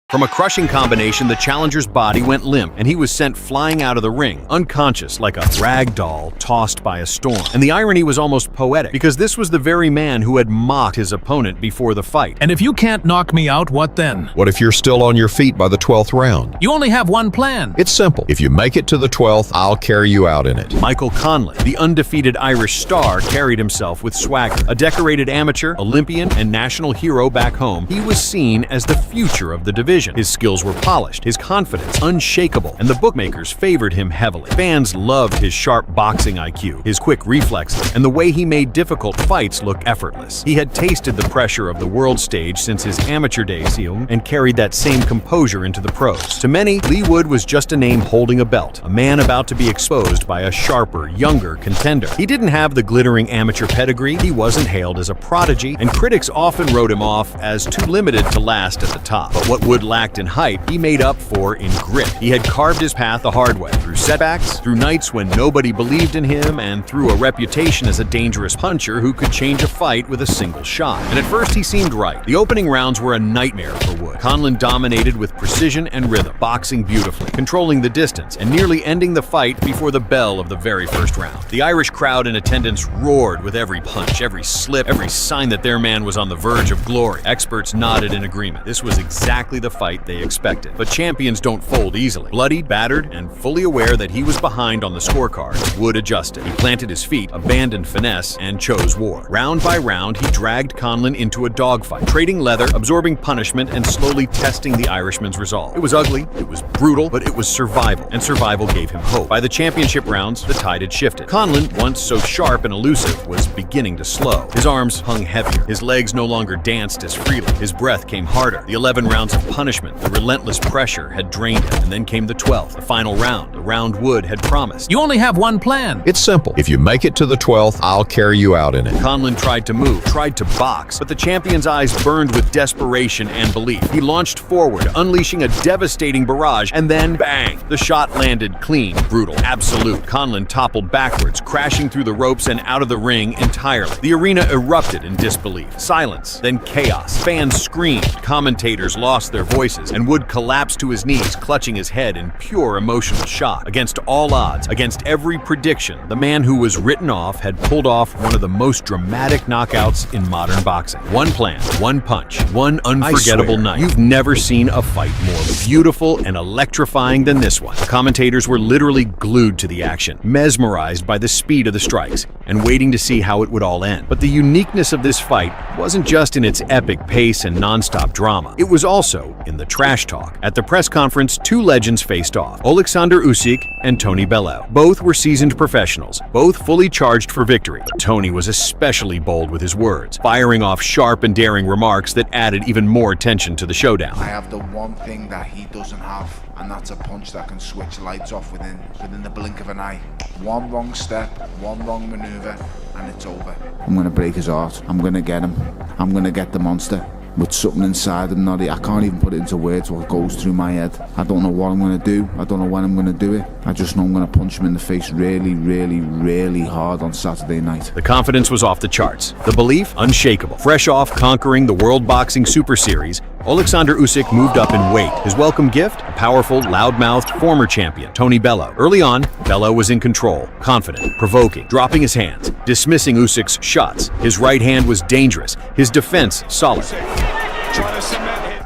From a crushing combination, the challenger's body went limp, and he was sent flying out of the ring, unconscious like a rag doll tossed by a storm. And the irony was almost poetic, because this was the very man who had mocked his opponent before the fight. And if you can't knock me out, what then? What if you're still on your feet by the 12th round? You only have one plan. It's simple. If you make it to the 12th, I'll carry you out in it. Michael Conlan, the undefeated Irish star, carried himself with swagger. A decorated amateur, Olympian, and national hero back home, he was seen as the future of the division. His skills were polished, his confidence unshakable, and the bookmakers favored him heavily. Fans loved his sharp boxing IQ, his quick reflexes, and the way he made difficult fights look effortless. He had tasted the pressure of the world stage since his amateur days and carried that same composure into the pros. To many, Leigh Wood was just a name holding a belt, a man about to be exposed by a sharper, younger contender. He didn't have the glittering amateur pedigree, he wasn't hailed as a prodigy, and critics often wrote him off as too limited to last at the top. But what Wood lacked in hype, he made up for in grit. He had carved his path the hard way, through setbacks, through nights when nobody believed in him, and through a reputation as a dangerous puncher who could change a fight with a single shot. And at first he seemed right. The opening rounds were a nightmare for Wood. Conlan dominated with precision and rhythm, boxing beautifully, controlling the distance, and nearly ending the fight before the bell of the very first round. The Irish crowd in attendance roared with every punch, every slip, every sign that their man was on the verge of glory. Experts nodded in agreement. This was exactly the fight they expected. But champions don't fold easily. Bloodied, battered, and fully aware that he was behind on the scorecard, Wood adjusted. He planted his feet, abandoned finesse, and chose war. Round by round, he dragged Conlan into a dogfight, trading leather, absorbing punishment, and slowly testing the Irishman's resolve. It was ugly, it was brutal, but it was survival, and survival gave him hope. By the championship rounds, the tide had shifted. Conlan, once so sharp and elusive, was beginning to slow. His arms hung heavier. His legs no longer danced as freely. His breath came harder. The 11 rounds of punishment, the relentless pressure, had drained him. And then came the 12th, the final round, the round Wood had promised. You only have one plan. It's simple. If you make it to the 12th, I'll carry you out in it. Conlan tried to move, tried to box, but the champion's eyes burned with desperation and belief. He launched forward, unleashing a devastating barrage, and then, bang! The shot landed clean, brutal, absolute. Conlan toppled backwards, crashing through the ropes and out of the ring entirely. The arena erupted in disbelief. Silence, then chaos. Fans screamed, commentators lost their voices, and Wood collapsed to his knees, clutching his head in pure emotional shock. Against all odds, against every prediction, the man who was written off had pulled off one of the most dramatic knockouts in modern boxing. One plan, one punch, one unforgettable night. You've never seen a fight more beautiful and electrifying than this one. Commentators were literally glued to the action, mesmerized by the speed of the strikes, and waiting to see how it would all end. But the uniqueness of this fight wasn't just in its epic pace and non-stop drama. It was also in the trash talk. At the press conference, two legends faced off, Alexander Usyk and Tony Bellew. Both were seasoned professionals, both fully charged for victory. But Tony was especially bold with his words, firing off sharp and daring remarks that added even more tension to the showdown. I have the one thing that he doesn't have, and that's a punch that can switch lights off within the blink of an eye. One wrong step, one wrong maneuver, and it's over. I'm gonna break his heart. I'm gonna get him. I'm gonna get the monster. With something inside him, I can't even put it into words what goes through my head. I don't know what I'm going to do. I don't know when I'm going to do it. I just know I'm going to punch him in the face really, really, really hard on Saturday night. The confidence was off the charts. The belief, unshakable. Fresh off conquering the World Boxing Super Series, Alexander Usyk moved up in weight. His welcome gift, a powerful, loud-mouthed former champion, Tony Bellew. Early on, Bellew was in control, confident, provoking, dropping his hands, dismissing Usyk's shots. His right hand was dangerous, his defense solid.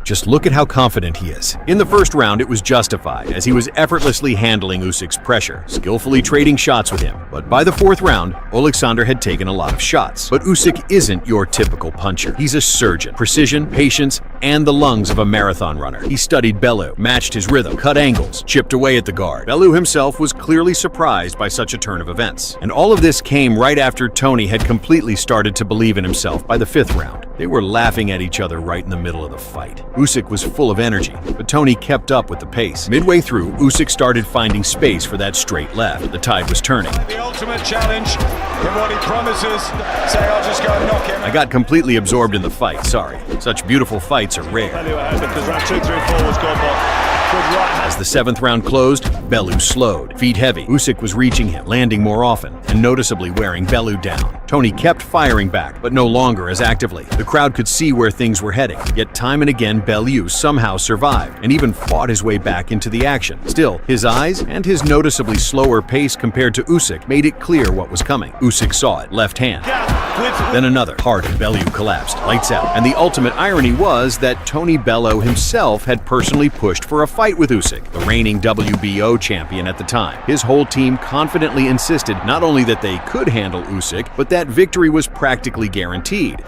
Just look at how confident he is. In the first round, it was justified, as he was effortlessly handling Usyk's pressure, skillfully trading shots with him. But by the fourth round, Alexander had taken a lot of shots. But Usyk isn't your typical puncher. He's a surgeon. Precision, patience, and the lungs of a marathon runner. He studied Bellew, matched his rhythm, cut angles, chipped away at the guard. Bellew himself was clearly surprised by such a turn of events. And all of this came right after Tony had completely started to believe in himself by the fifth round. They were laughing at each other right in the middle of the fight. Usyk was full of energy, but Tony kept up with the pace. Midway through, Usyk started finding space for that straight left. The tide was turning. The ultimate challenge in what he promises. Say, I'll just go and knock him. I got completely absorbed in the fight, sorry. Such beautiful fights are rare. Because round 2, 3, 4 was gone by. backward right hand. As the 7th round closed, Bellew slowed. Feet heavy, Usyk was reaching him, landing more often, and noticeably wearing Bellew down. Tony kept firing back, but no longer as actively. The crowd could see where things were heading, yet time and again Bellew somehow survived, and even fought his way back into the action. Still, his eyes and his noticeably slower pace compared to Usyk made it clear what was coming. Usyk saw it, left hand. Then another, hard, and Bellew collapsed, lights out. And the ultimate irony was that Tony Bellew himself had personally pushed for a fight with Usyk, the reigning WBO champion at the time. His whole team confidently insisted not only that they could handle Usyk, but that victory was practically guaranteed.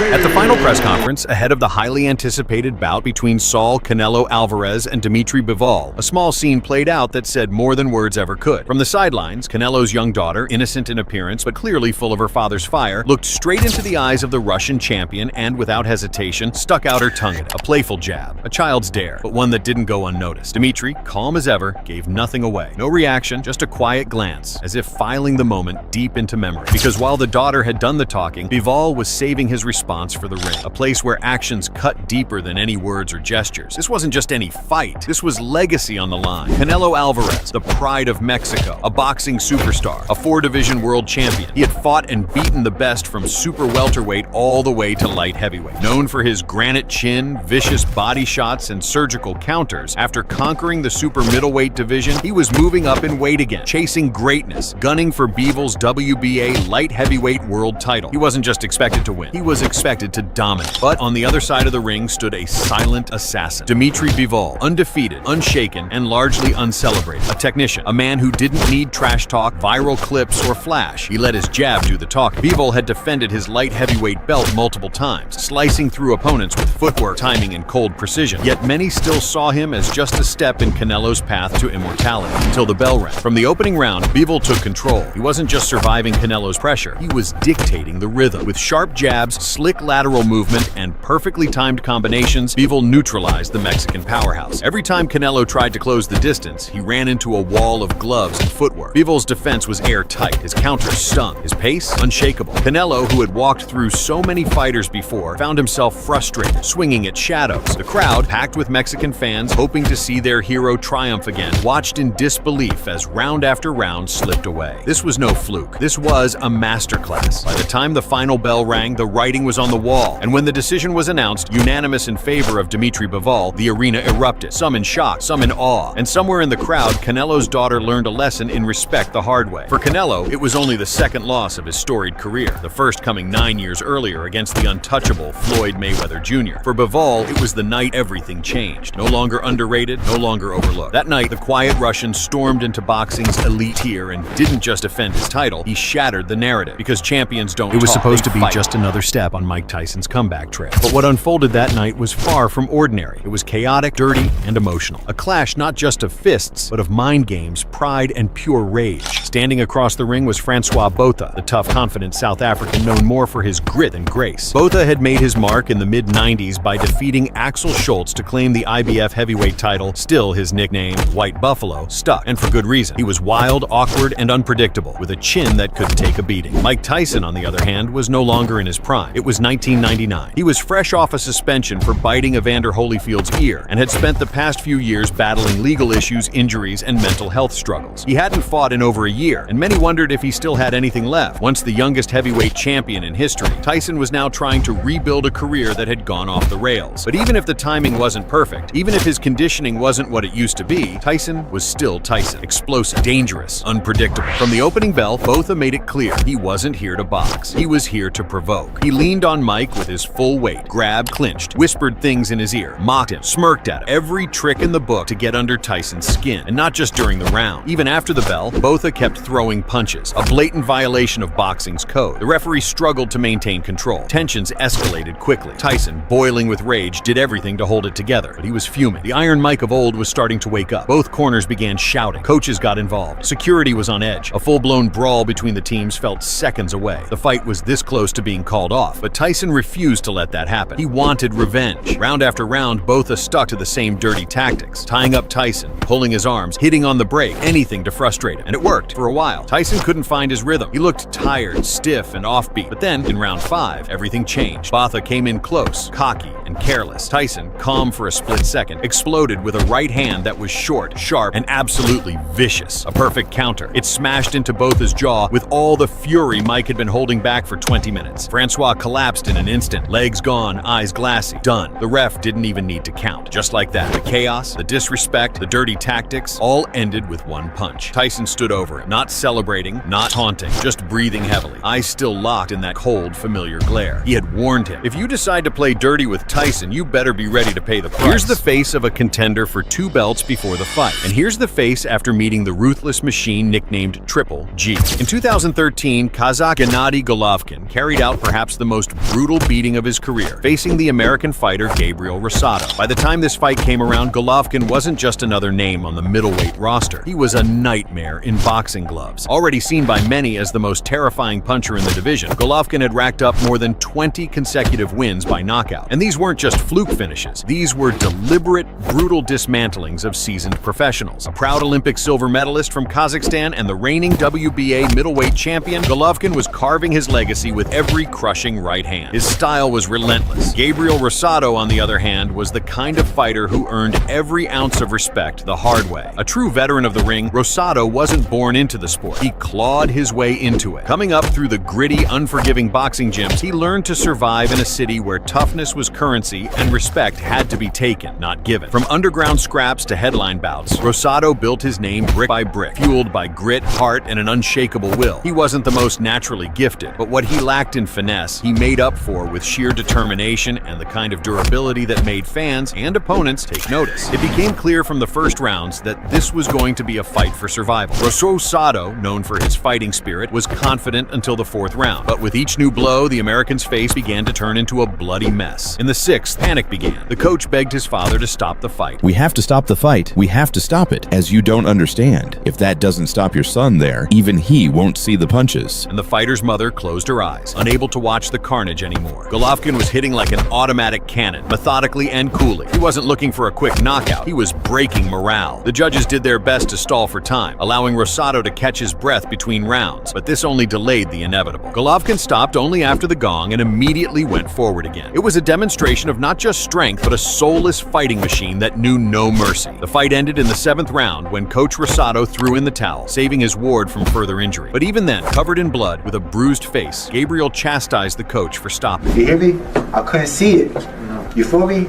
At the final press conference, ahead of the highly anticipated bout between Saul Canelo Alvarez and Dimitri Bivol, a small scene played out that said more than words ever could. From the sidelines, Canelo's young daughter, innocent in appearance but clearly full of her father's fire, looked straight into the eyes of the Russian champion and, without hesitation, stuck out her tongue at it. A playful jab, a child's dare, but one that didn't go unnoticed. Dimitri, calm as ever, gave nothing away. No reaction, just a quiet glance, as if filing the moment deep into memory. Because while the daughter had done the talking, Bivol was saving his response for the ring, a place where actions cut deeper than any words or gestures. This wasn't just any fight, this was legacy on the line. Canelo Alvarez, the pride of Mexico, a boxing superstar, a 4-division world champion. He had fought and beaten the best from super welterweight all the way to light heavyweight. Known for his granite chin, vicious body shots, and surgical counters, after conquering the super middleweight division, he was moving up in weight again, chasing greatness, gunning for Bivol's WBA light heavyweight world title. He wasn't just expected to win, he was expected to dominate. But on the other side of the ring stood a silent assassin, Dimitri Bivol, undefeated, unshaken, and largely uncelebrated. A technician, a man who didn't need trash talk, viral clips, or flash. He let his jab do the talking. Bivol had defended his light heavyweight belt multiple times, slicing through opponents with footwork, timing, and cold precision. Yet many still saw him as just a step in Canelo's path to immortality, until the bell rang. From the opening round, Bivol took control. He wasn't just surviving Canelo's pressure, he was dictating the rhythm. With sharp jabs, slick lateral movement, and perfectly timed combinations, Bivol neutralized the Mexican powerhouse. Every time Canelo tried to close the distance, he ran into a wall of gloves and footwork. Bivol's defense was airtight, his counters stung, his pace unshakable. Canelo, who had walked through so many fighters before, found himself frustrated, swinging at shadows. The crowd, packed with Mexican fans hoping to see their hero triumph again, watched in disbelief as round after round slipped away. This was no fluke. This was a masterclass. By the time the final bell rang, the writing was on the wall, and when the decision was announced, unanimous in favor of Dimitri Bivol, the arena erupted, some in shock, some in awe, and somewhere in the crowd, Canelo's daughter learned a lesson in respect the hard way. For Canelo, it was only the second loss of his storied career, the first coming 9 years earlier against the untouchable Floyd Mayweather Jr. For Bivol, it was the night everything changed. No longer underrated, no longer overlooked. That night, the quiet Russian stormed into boxing's elite tier and didn't just defend his title, he shattered the narrative, because champions don't talk, It was supposed to be fight. just another step on Mike Tyson's comeback trail. But what unfolded that night was far from ordinary. It was chaotic, dirty, and emotional. A clash not just of fists, but of mind games, pride, and pure rage. Standing across the ring was Francois Botha, the tough, confident South African known more for his grit than grace. Botha had made his mark in the mid-90s by defeating Axel Schultz to claim the IBF heavyweight title. Still, his nickname, White Buffalo, stuck, and for good reason. He was wild, awkward, and unpredictable, with a chin that could take a beating. Mike Tyson, on the other hand, was no longer in his prime. It was 1999. He was fresh off a suspension for biting Evander Holyfield's ear, and had spent the past few years battling legal issues, injuries, and mental health struggles. He hadn't fought in over a year, and many wondered if he still had anything left. Once the youngest heavyweight champion in history, Tyson was now trying to rebuild a career that had gone off the rails. But even if the timing wasn't perfect, even if his conditioning wasn't what it used to be, Tyson was still Tyson. Explosive, dangerous, unpredictable. From the opening bell, Botha made it clear he wasn't here to box. He was here to provoke. He leaned on Mike with his full weight, grabbed, clinched, whispered things in his ear, mocked him, smirked at him. Every trick in the book to get under Tyson's skin. And not just during the round. Even after the bell, Botha kept throwing punches, a blatant violation of boxing's code. The referee struggled to maintain control. Tensions escalated quickly. Tyson, boiling with rage, did everything to hold it together, but he was fuming. The Iron Mike of old was starting to wake up. Both corners began shouting. Coaches got involved. Security was on edge. A full-blown brawl between the teams felt seconds away. The fight was this close to being called held off, but Tyson refused to let that happen. He wanted revenge. Round after round, Botha stuck to the same dirty tactics, tying up Tyson, pulling his arms, hitting on the brake, anything to frustrate him. And it worked for a while. Tyson couldn't find his rhythm. He looked tired, stiff, and offbeat. But then, in round 5, everything changed. Botha came in close, cocky, and careless. Tyson, calm for a split second, exploded with a right hand that was short, sharp, and absolutely vicious. A perfect counter. It smashed into Botha's jaw with all the fury Mike had been holding back for 20 minutes. Francois collapsed in an instant, legs gone, eyes glassy. Done. The ref didn't even need to count. Just like that, the chaos, the disrespect, the dirty tactics, all ended with one punch. Tyson stood over him, not celebrating, not taunting, just breathing heavily, eyes still locked in that cold, familiar glare. He had warned him, if you decide to play dirty with Tyson, you better be ready to pay the price. Here's the face of a contender for 2 belts before the fight, and here's the face after meeting the ruthless machine nicknamed Triple G. In 2013, Kazakh Gennady Golovkin carried out perhaps the most brutal beating of his career, facing the American fighter Gabriel Rosado. By the time this fight came around, Golovkin wasn't just another name on the middleweight roster. He was a nightmare in boxing gloves. Already seen by many as the most terrifying puncher in the division, Golovkin had racked up more than 20 consecutive wins by knockout. And these weren't just fluke finishes. These were deliberate, brutal dismantlings of seasoned professionals. A proud Olympic silver medalist from Kazakhstan and the reigning WBA middleweight champion, Golovkin was carving his legacy with every crushing right hand. His style was relentless. Gabriel Rosado, on the other hand, was the kind of fighter who earned every ounce of respect the hard way. A true veteran of the ring, Rosado wasn't born into the sport. He clawed his way into it. Coming up through the gritty, unforgiving boxing gyms, he learned to survive in a city where toughness was currency and respect had to be taken, not given. From underground scraps to headline bouts, Rosado built his name brick by brick, fueled by grit, heart, and an unshakable will. He wasn't the most naturally gifted, but what he lacked in finesse, he made up for with sheer determination and the kind of durability that made fans and opponents take notice. It became clear from the first rounds that this was going to be a fight for survival. Rosado, known for his fighting spirit, was confident until the 4th round, but with each new blow, the American's face began to turn into a bloody mess. In the 6th, panic began. The coach begged his father to stop the fight. We have to stop the fight. We have to stop it, as you don't understand. If that doesn't stop your son there, even he won't see the punches. And the fighter's mother closed her eyes, unable to watch the carnage anymore. Golovkin was hitting like an automatic cannon, methodically and coolly. He wasn't looking for a quick knockout. He was breaking morale. The judges did their best to stall for time, allowing Rosado to catch his breath between rounds, but this only delayed the inevitable. Golovkin stopped only after the gong and immediately went forward again. It was a demonstration of not just strength, but a soulless fighting machine that knew no mercy. The fight ended in the 7th round when Coach Rosado threw in the towel, saving his ward from further injury. But even then, covered in blood, with a bruised face, Gabriel chastised the coach for stopping. You hear me? I couldn't see it. You feel me?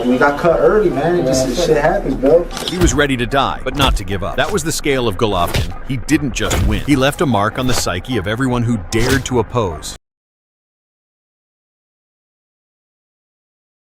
We got cut early, man. Shit happens, bro. He was ready to die, but not to give up. That was the scale of Golovkin. He didn't just win. He left a mark on the psyche of everyone who dared to oppose.